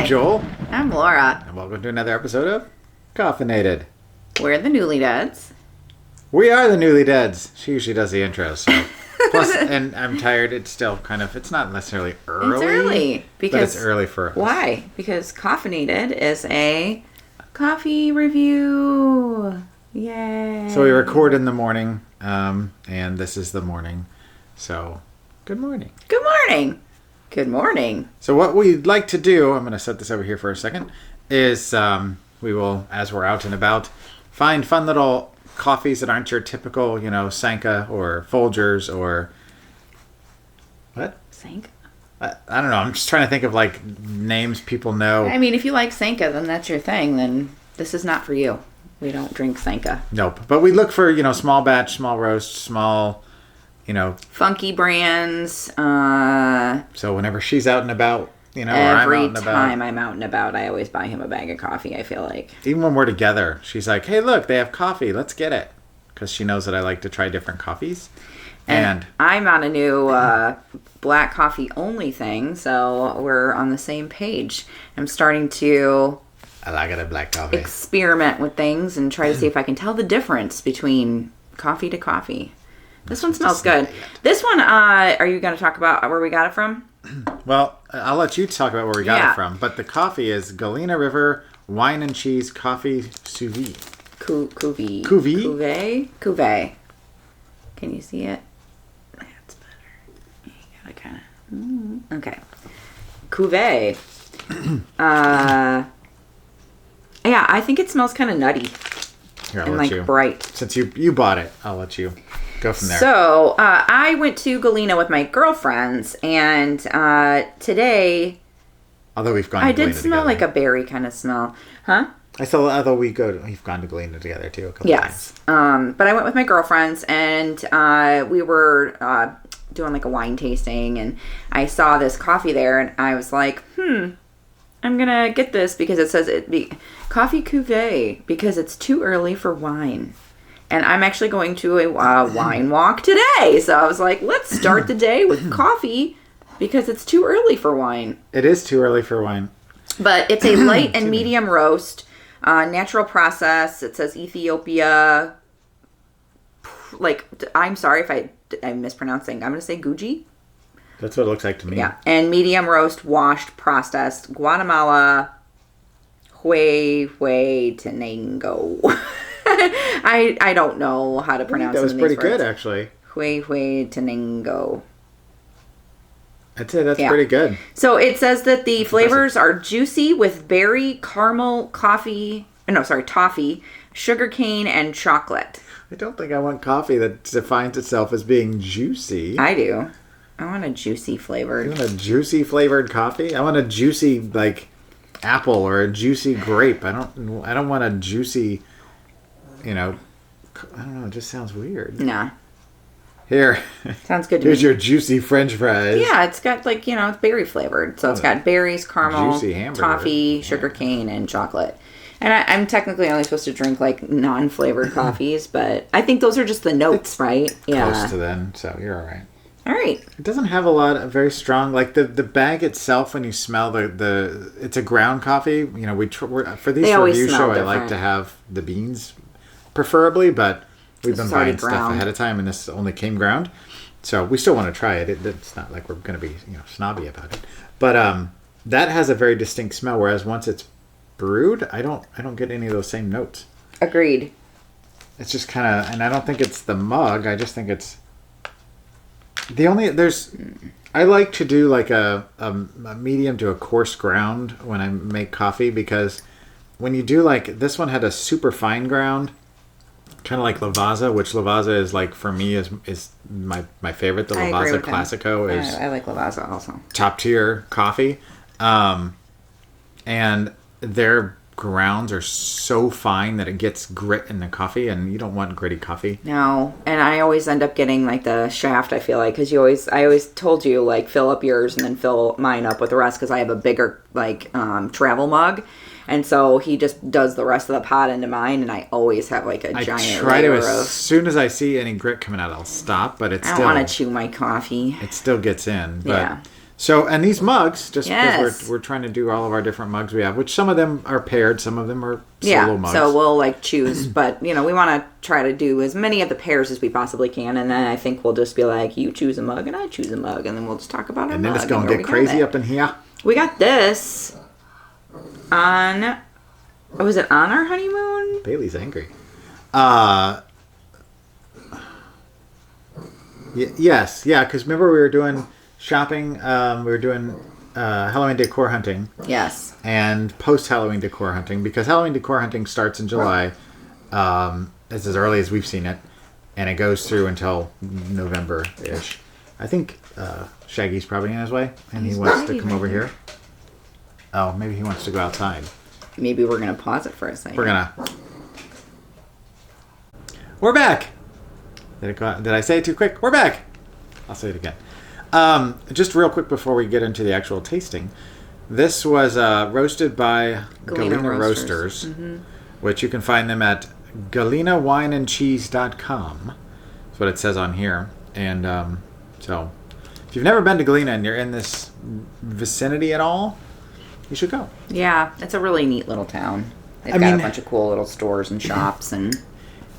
I'm Joel. I'm Laura. And welcome to another episode of Coffinated. We're the Newlydeads. We are the Newlydeads. She usually does the intro, so. Plus, and I'm tired. It's still it's not necessarily early. It's early. But it's early for us. Why? Because Coffinated is a coffee review. Yay. So we record in the morning, and this is the morning. So, good morning. Good morning. Good morning. So what we'd like to do, I'm going to set this over here for a second, is we will, as we're out and about, find fun little coffees that aren't your typical, Sanka or Folgers or... What? Sanka? I don't know. I'm just trying to think of, names people know. I mean, if you like Sanka, then that's your thing. Then this is not for you. We don't drink Sanka. Nope. But we look for, small batch, small roast, small... funky brands. So whenever she's out and about, or I'm out and about. Every time I'm out and about, I always buy him a bag of coffee, I feel like. Even when we're together, she's like, hey, look, they have coffee. Let's get it. Because she knows that I like to try different coffees. And I'm on a new black coffee only thing, so we're on the same page. I'm starting to... I like it, a black coffee. Experiment with things and try to see if I can tell the difference between coffee to coffee. This one smells good. This one, are you going to talk about where we got it from? Well, I'll let you talk about where we got it from. But the coffee is Galena River Wine and Cheese Coffee Cuvée. Cuvée. Cuvée? Cuvée. Can you see it? That's better. You gotta kind of... Okay. Cuvée. Yeah, I think it smells kind of nutty. Here, I'll let you. Bright. Since you bought it, I'll let you go from there. So, I went to Galena with my girlfriends, and today... Although we've gone to Galena I did smell together. like a berry kind of smell. Huh? I thought, although we've gone to Galena together, too, a couple times. But I went with my girlfriends, and we were doing like a wine tasting, and I saw this coffee there, and I was like, I'm gonna get this because it says coffee cuvée because it's too early for wine. And I'm actually going to a wine walk today. So I was like, let's start the day with coffee because it's too early for wine. It is too early for wine. But it's a light and medium roast, natural process. It says Ethiopia. I'm sorry if I'm mispronouncing. I'm going to say Guji. That's what it looks like to me. Yeah. And medium roast, washed, processed, Guatemala, Huehuetenango. I don't know how to pronounce it. That was pretty good, actually. Huehuetenango. That's it. That's pretty good. So it says that the flavors are juicy with berry, caramel, toffee, sugarcane, and chocolate. I don't think I want coffee that defines itself as being juicy. I do. I want a juicy flavored. You want a juicy flavored coffee? I want a juicy apple or a juicy grape. I don't want a juicy, I don't know. It just sounds weird. Nah. Here. Sounds good to Here's me. your juicy French fries. Yeah, it's got it's berry flavored. So it's got berries, caramel, toffee, sugarcane, and chocolate. And I'm technically only supposed to drink non-flavored coffees, but I think those are just the notes, right? Yeah. Close to them, so you're all right. All right. It doesn't have a lot of very strong, the bag itself, when you smell it's a ground coffee. For these review show, I like to have the beans preferably, but we've been buying stuff ahead of time and this only came ground. So we still want to try it. It's not like we're going to be, snobby about it. But that has a very distinct smell, whereas once it's brewed, I don't get any of those same notes. Agreed. It's just kind of, and I don't think it's the mug. I just think it's I like to do a medium to a coarse ground when I make coffee, because when you do this one had a super fine ground, kind of like Lavazza, which Lavazza is for me is my favorite. The Lavazza Classico is I like Lavazza also. Top tier coffee. And their grounds are so fine that it gets grit in the coffee, and you don't want gritty coffee. No, and I always end up getting the shaft, I feel like, because I always told you fill up yours and then fill mine up with the rest, because I have a bigger travel mug, and so he just does the rest of the pot into mine, and I always have a giant layer of... As soon as I see any grit coming out, I'll stop, but it's I don't want to chew my coffee. It still gets in, but... Yeah. So, and these mugs, just because we're trying to do all of our different mugs we have, which some of them are paired, some of them are solo mugs. So we'll like choose, but we want to try to do as many of the pairs as we possibly can, and then I think we'll just be like, you choose a mug and I choose a mug, and then we'll just talk about our mug. And then it's going to get crazy up in here. We got this on, was it on our honeymoon? Bailey's angry. Yes, because remember we were doing shopping, we were doing Halloween decor hunting. Yes. And post-Halloween decor hunting, because Halloween decor hunting starts in July. It's as early as we've seen it, and it goes through until November-ish. I think Shaggy's probably in his way, and he wants to come over here. Oh, maybe he wants to go outside. Maybe we're going to pause it for a second. We're back! Did I say it too quick? We're back! I'll say it again. Just real quick before we get into the actual tasting. This was roasted by Galena Roasters, which you can find them at galenawineandcheese.com. That's what it says on here. And so, if you've never been to Galena and you're in this vicinity at all, you should go. Yeah, it's a really neat little town. They've got a bunch of cool little stores and shops, and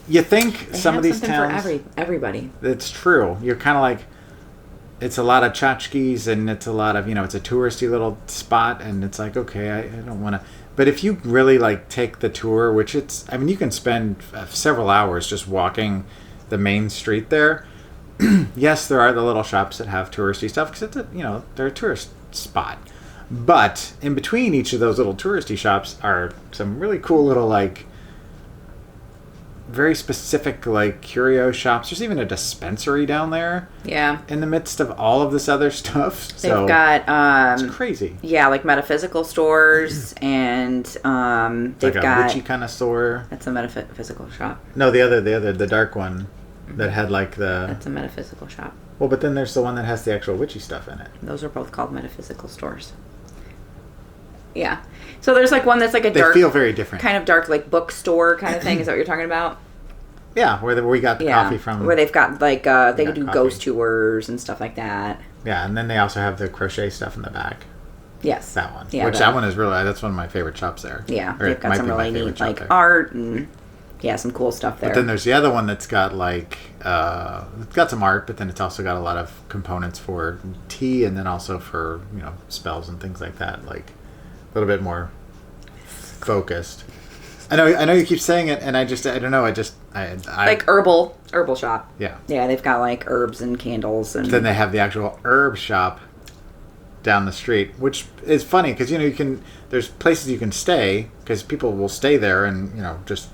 you think some of these towns for everybody. It's true. You're kind of like, it's a lot of tchotchkes, and it's a lot of, it's a touristy little spot, and it's like, okay, I don't want to. But if you really take the tour, which you can spend several hours just walking the main street there. Yes, there are the little shops that have touristy stuff because they're a tourist spot. But in between each of those little touristy shops are some really cool little very specific curio shops. There's even a dispensary down there. Yeah. In the midst of all of this other stuff. They've got it's crazy. Yeah, metaphysical stores, and they've got a witchy kind of store. That's a metaphysical shop. No, the dark one that had That's a metaphysical shop. Well, but then there's the one that has the actual witchy stuff in it. Those are both called metaphysical stores. Yeah. So there's one that's a dark... They feel very different. Kind of dark, bookstore kind of thing. Is that what you're talking about? Yeah, where we got the coffee from. Where they've got, they do ghost tours and stuff like that. Yeah, and then they also have the crochet stuff in the back. Yes. That one. Yeah, that one is really... That's one of my favorite shops there. Yeah, they've got some really neat, art and... Yeah, some cool stuff there. But then there's the other one that's got it's got some art, but then it's also got a lot of components for tea, and then also for spells and things like that. A little bit more focused. I know you keep saying it, and I don't know. I herbal shop. Yeah. Yeah, they've got herbs and candles, and then they have the actual herb shop down the street, which is funny because there's places you can stay because people will stay there and just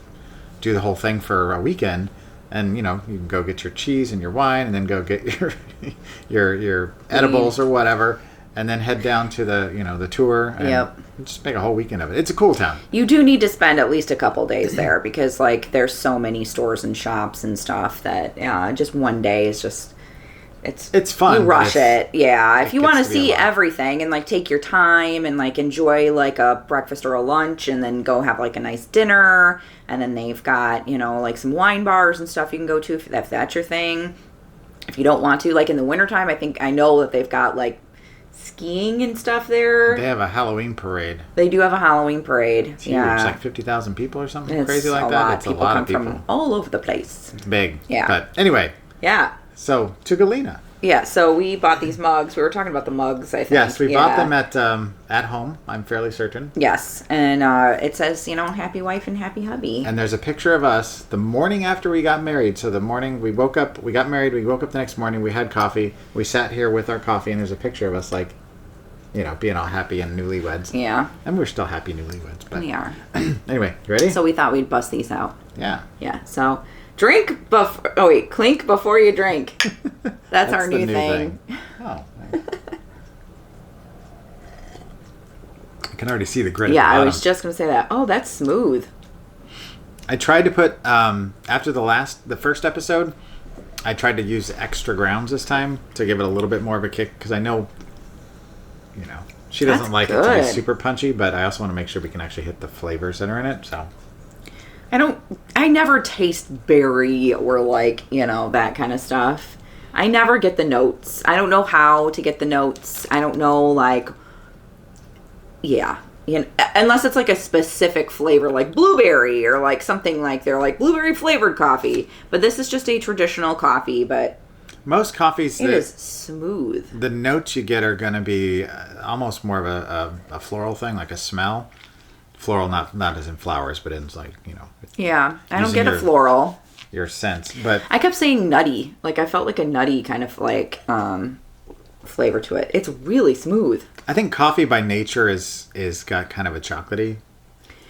do the whole thing for a weekend, and you can go get your cheese and your wine, and then go get your edibles or whatever, and then head down to the tour and just make a whole weekend of it. It's a cool town. You do need to spend at least a couple days there because there's so many stores and shops and stuff that just one day is just it's fun. You rush it. Yeah. If you want to see everything and take your time and enjoy a breakfast or a lunch and then go have a nice dinner, and then they've got some wine bars and stuff you can go to if that's your thing. If you don't want to, in the wintertime, I know that they've got skiing and stuff there. They have a Halloween parade. They do have a Halloween parade. It's huge. It's 50,000 people or something crazy like that. It's a lot of people. From all over the place. It's big. Yeah. But anyway. Yeah. So, to Galena. Yeah, so we bought these mugs. We were talking about the mugs, I think. Yes, we bought them at home, I'm fairly certain. Yes, and it says, happy wife and happy hubby. And there's a picture of us the morning after we got married. So the morning we woke up, we got married, we woke up the next morning, we had coffee, we sat here with our coffee, and there's a picture of us being all happy and newlyweds. Yeah. And we're still happy newlyweds. But we are. Anyway, you ready? So we thought we'd bust these out. Yeah. Yeah, so... clink before you drink. That's our new thing. Oh. I can already see the grit. Yeah, I was just going to say that. Oh, that's smooth. I tried to put, after the first episode, I tried to use extra grounds this time to give it a little bit more of a kick, because I know, she doesn't like it to be super punchy, but I also want to make sure we can actually hit the flavors that are in it, so... I never taste berry or that kind of stuff. I never get the notes. I don't know how to get the notes. I don't know, like, yeah. You know, unless it's like a specific flavor, like blueberry or like something like they're like blueberry flavored coffee. But this is just a traditional coffee, but most coffees, it is smooth. The notes you get are going to be almost more of a floral thing, like a smell. Floral, not as in flowers, but in like, you know. Yeah, I don't get a floral. Your sense, but I kept saying nutty. Like I felt like a nutty kind of like flavor to it. It's really smooth. I think coffee by nature is got kind of a chocolatey.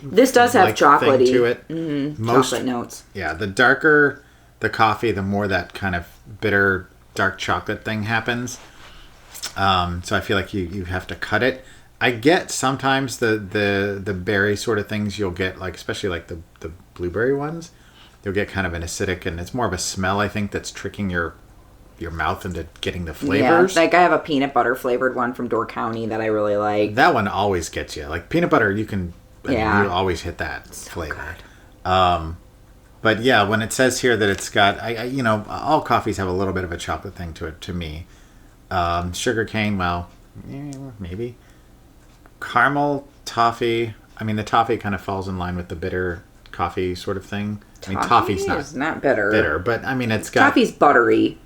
This does have chocolatey thing to it. Mm-hmm. Chocolate notes. Yeah, the darker the coffee, the more that kind of bitter dark chocolate thing happens. So I feel like you have to cut it. I get sometimes the berry sort of things you'll get, like especially like the blueberry ones. You'll get kind of an acidic, and it's more of a smell, I think, that's tricking your mouth into getting the flavors. Yeah, like I have a peanut butter flavored one from Door County that I really like. That one always gets you. Like peanut butter, you can, you always hit that flavor. But yeah, when it says here that it's got, all coffees have a little bit of a chocolate thing to it, to me. Sugar cane, well, maybe. Caramel, toffee. I mean, the toffee kind of falls in line with the bitter coffee sort of thing. I mean, toffee's not bitter. But I mean, it's got... Toffee's buttery.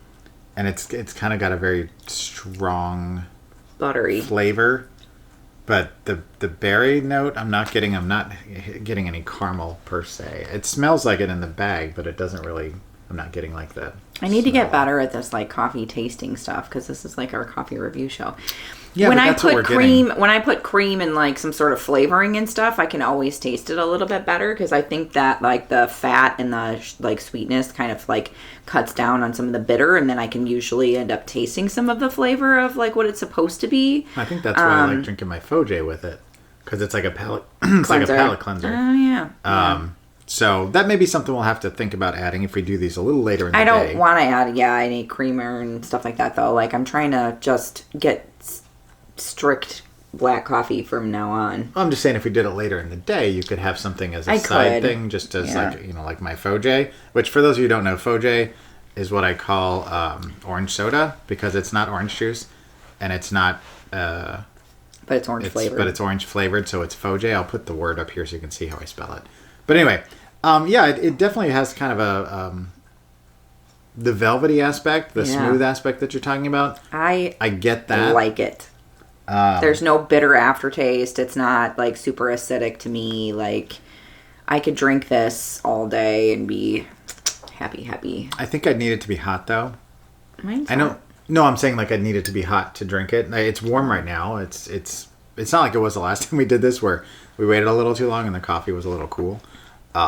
And it's kind of got a very strong... buttery flavor. But the berry note, I'm not getting any caramel per se. It smells like it in the bag, but it doesn't really... I'm not getting like that. I need to get better at this like coffee tasting stuff because this is like our coffee review show. Yeah, when I put cream and like some sort of flavoring and stuff, I can always taste it a little bit better because I think that like the fat and the like sweetness kind of like cuts down on some of the bitter, and then I can usually end up tasting some of the flavor of like what it's supposed to be. I think that's why I like drinking my Fojay with it because it's like a palate it's like a palate cleanser. Oh yeah. So that may be something we'll have to think about adding if we do these a little later in the day. I don't want to add, any creamer and stuff like that, though. Like, I'm trying to just get strict black coffee from now on. I'm just saying if we did it later in the day, you could have something as a side thing, just as like my Fojay. Which, for those of you who don't know, Fojay is what I call orange soda because it's not orange juice and it's not... but it's orange flavored. But it's orange flavored, so it's Fojay. I'll put the word up here so you can see how I spell it. But anyway... it definitely has kind of a the velvety aspect, the smooth aspect that you're talking about. I get that. I like it. There's no bitter aftertaste. It's not like super acidic to me. Like I could drink this all day and be happy. I think I'd need it to be hot though. Mine's I know. hot. No, I'm saying like I'd need it to be hot to drink it. It's warm right now. It's not like it was the last time we did this where we waited a little too long and the coffee was a little cool.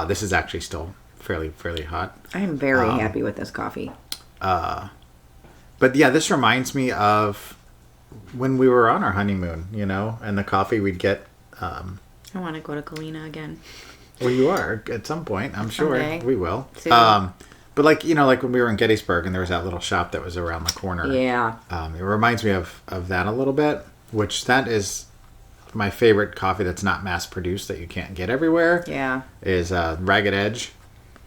This is actually still fairly hot. I am very happy with this coffee. But yeah, this reminds me of when we were on our honeymoon, and the coffee we'd get. I want to go to Galena again. Well, you are at some point. I'm sure we will. Soon. But like when we were in Gettysburg and there was that little shop that was around the corner. Yeah. It reminds me of that a little bit, which that is. My favorite coffee that's not mass produced that you can't get everywhere is Ragged Edge.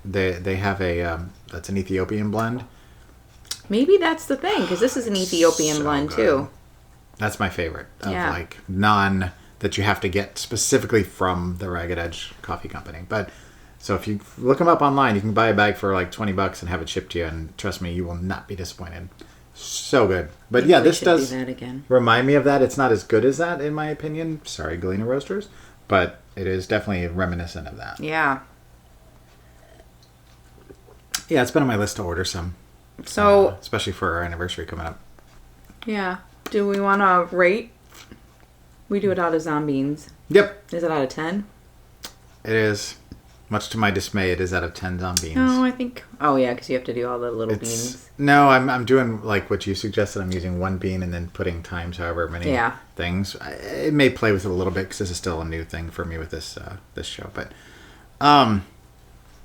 They have that's an Ethiopian blend. Maybe that's the thing because this is an Ethiopian blend too. That's my favorite of like none that you have to get specifically from the Ragged Edge Coffee Company. But so if you look them up online, you can buy a bag for like $20 and have it shipped to you, and trust me, you will not be disappointed. So good. But maybe this does do that again. Remind me of that. It's not as good as that, in my opinion. Sorry, Galena Roasters. But it is definitely reminiscent of that. Yeah. Yeah, it's been on my list to order some. So... especially for our anniversary coming up. Yeah. Do we want to rate? We do it out of Zombeans. Yep. Is it out of 10? It is. Much to my dismay, it is out of 10 Zombeans. Oh, I think... Oh, yeah, because you have to do all the little beans. No, I'm doing like what you suggested. I'm using one bean and then putting times however many things. It may play with it a little bit because this is still a new thing for me with this show. But,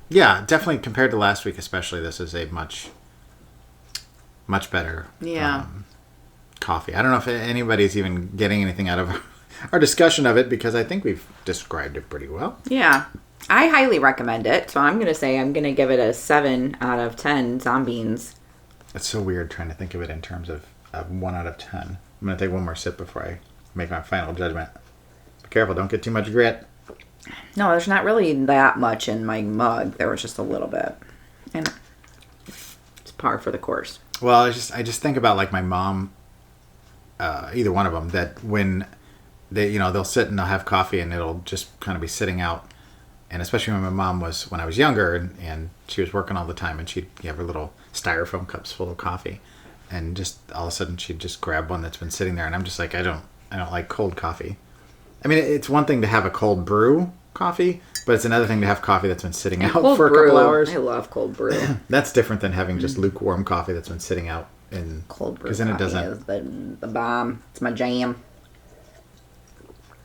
yeah, definitely compared to last week especially, this is a much better coffee. I don't know if anybody's even getting anything out of our discussion of it because I think we've described it pretty well. Yeah. I highly recommend it, so I'm going to say I'm going to give it a 7 out of 10 Zombeans. It's so weird trying to think of it in terms of 1 out of 10. I'm going to take one more sip before I make my final judgment. Be careful, don't get too much grit. No, there's not really that much in my mug. There was just a little bit. And it's par for the course. Well, I just think about like my mom, either one of them, that when they'll sit and they'll have coffee and it'll just kind of be sitting out. And especially when my mom when I was younger and she was working all the time and she'd have her little styrofoam cups full of coffee. And just all of a sudden she'd just grab one that's been sitting there. And I'm just like, I don't like cold coffee. I mean, it's one thing to have a cold brew coffee, but it's another thing to have coffee that's been sitting out for a couple hours. I love cold brew. That's different than having just lukewarm coffee that's been sitting out in cold brew. Because then it doesn't. Is the bomb. It's my jam.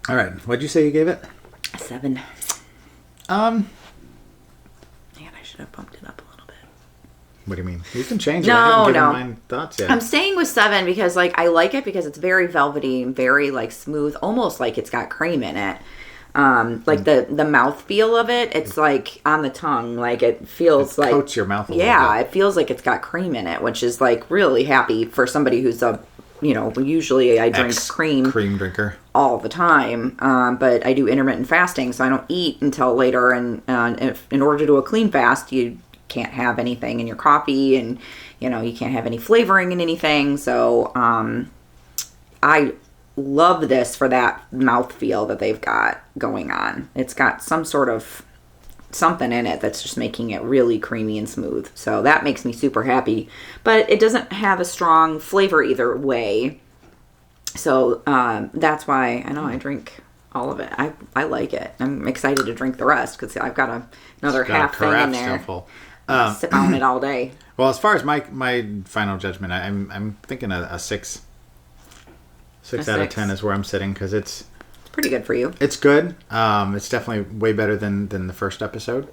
All right, what'd you say you gave it? 7. Man, I should have bumped it up a little bit. What do you mean? You can change it. No, I haven't given my thoughts yet. I'm staying with 7 because like I like it because it's very velvety and very like smooth, almost like it's got cream in it. Like the mouthfeel of it, it's like on the tongue, like it feels like coats your mouth a little bit. It feels like it's got cream in it, which is like really happy for somebody who's usually I drink cream drinker all the time, but I do intermittent fasting, so I don't eat until later, and if in order to do a clean fast, you can't have anything in your coffee, and you can't have any flavoring in anything, so I love this for that mouthfeel that they've got going on. It's got some sort of something in it that's just making it really creamy and smooth. So that makes me super happy. But it doesn't have a strong flavor either way. So that's why I know I drink all of it. I like it. I'm excited to drink the rest because I've got another half thing in there. Sip on it all day. Well, as far as my final judgment, I'm thinking a 6. 6 out of 10 is where I'm sitting because it's pretty good for you. It's good. It's definitely way better than the first episode.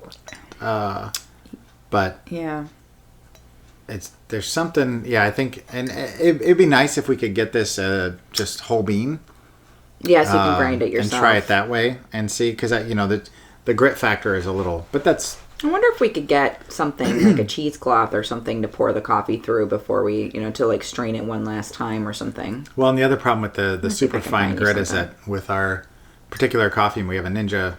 But yeah, there's something. Yeah, I think, and it'd be nice if we could get this just whole bean. Yeah, so you can grind it yourself and try it that way and see because the grit factor is a little, but that's. I wonder if we could get something like a cheesecloth or something to pour the coffee through before we, to like strain it one last time or something. Well, and the other problem with the super fine grit is that with our particular coffee, we have a Ninja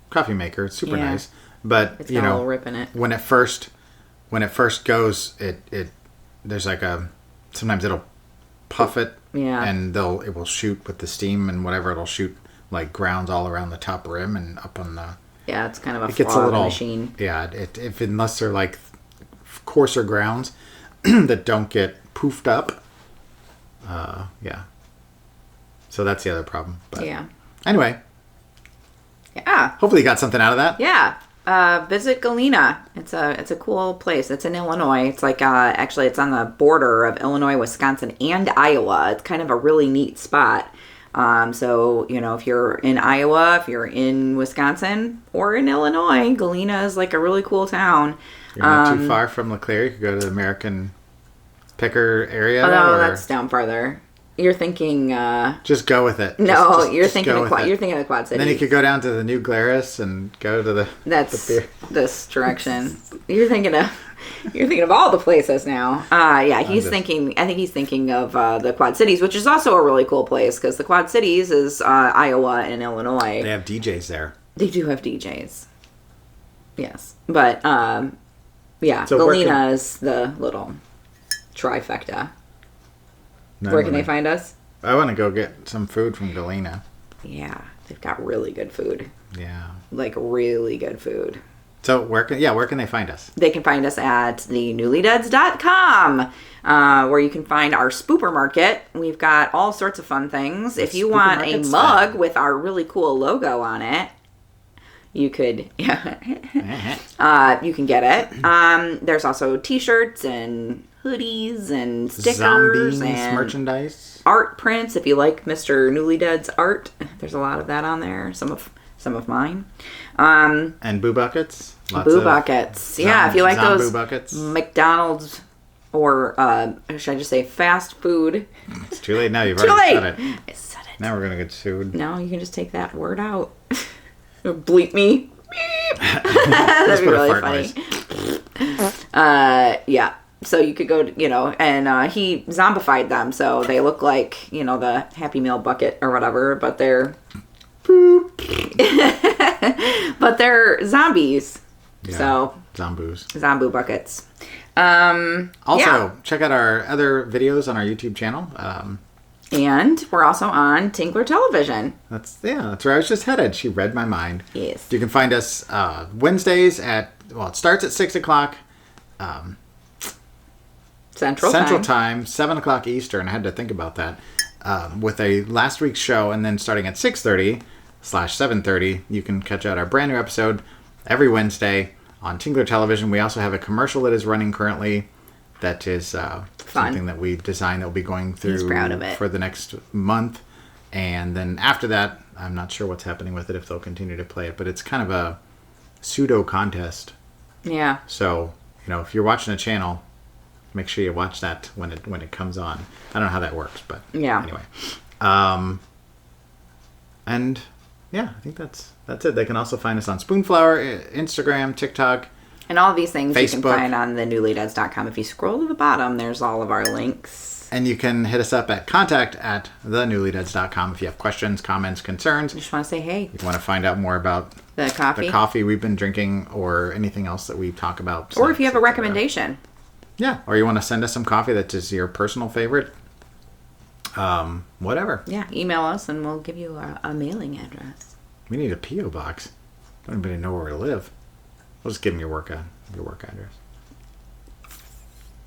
coffee maker. It's super nice, but it's got a little rip in it. When it first goes, it there's like sometimes it'll puff it, and it will shoot with the steam and whatever it'll shoot like grounds all around the top rim and up on the. Yeah, it's kind of a flaw of the machine. Yeah, unless they're like coarser grounds that don't get poofed up. Yeah. So that's the other problem. But anyway. Yeah. Hopefully you got something out of that. Yeah. Visit Galena. It's a cool place. It's in Illinois. It's like actually it's on the border of Illinois, Wisconsin, and Iowa. It's kind of a really neat spot. So, if you're in Iowa, if you're in Wisconsin, or in Illinois, Galena is like a really cool town. You're not too far from LeClaire. You could go to the American Picker area. Oh, no, that's down farther. You're thinking... just go with it. No, you're thinking of the Quad Cities. And then you could go down to the New Glarus and go to That's this direction. You're thinking of all the places now. Yeah, I think he's thinking of the Quad Cities, which is also a really cool place because the Quad Cities is Iowa and Illinois. They have DJs there. They do have DJs. Yes. But, yeah, so Galena is the little trifecta. Where can they find us? I want to go get some food from Galena. Yeah, they've got really good food. Yeah. Like really good food. So where can they find us? They can find us at the Newlydeads.com, where you can find our spooper market. We've got all sorts of fun things. If you want a mug with our really cool logo on it, you could, you can get it. There's also t-shirts and hoodies and stickers Zombies and merchandise, art prints. If you like Mr. Newlydeads art, there's a lot of that on there. Some of mine. And boo buckets. Boo buckets. Yeah, if you like those buckets. McDonald's or should I just say fast food? It's too late now. You've already said it. I said it. Now we're gonna get sued. No, you can just take that word out. Bleep me. That'd be really funny. Yeah. So you could go, and he zombified them. So they look like, the Happy Meal bucket or whatever, but they're... but they're zombies. Yeah, so... Zombu buckets. Also, check out our other videos on our YouTube channel. And we're also on Tinkler Television. That's where I was just headed. She read my mind. Yes. You can find us Wednesdays it starts at 6 o'clock. Central Time, 7 o'clock Eastern. I had to think about that. With a last week's show, and then starting at 6:30/7:30, you can catch out our brand new episode every Wednesday on Tinkler Television. We also have a commercial that is running currently that is something that we designed that will be going through He's proud of it. For the next month. And then after that, I'm not sure what's happening with it, if they'll continue to play it, but it's kind of a pseudo contest. Yeah. So, if you're watching a channel, make sure you watch that when it comes on. I don't know how that works, but anyway. And yeah, I think that's it. They can also find us on Spoonflower, Instagram, TikTok, and all of these things Facebook. You can find on the Newlydeads.com. If you scroll to the bottom, there's all of our links. And you can hit us up at contact@thenewlydeads.com if you have questions, comments, concerns. You just want to say hey. If you want to find out more about the coffee we've been drinking or anything else that we talk about. Or if you have a recommendation. Yeah, or you want to send us some coffee that is your personal favorite. Whatever. Yeah, email us and we'll give you a mailing address. We need a P.O. box. Don't anybody know where we live. We'll just give them your work address.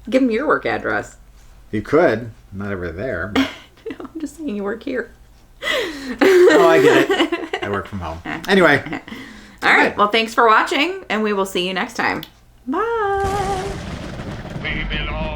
Give them your work address. You could. I'm not ever there. But... I'm just saying you work here. Oh, I get it. I work from home. Anyway. All right. Well, thanks for watching, and we will see you next time. Bye. We belong.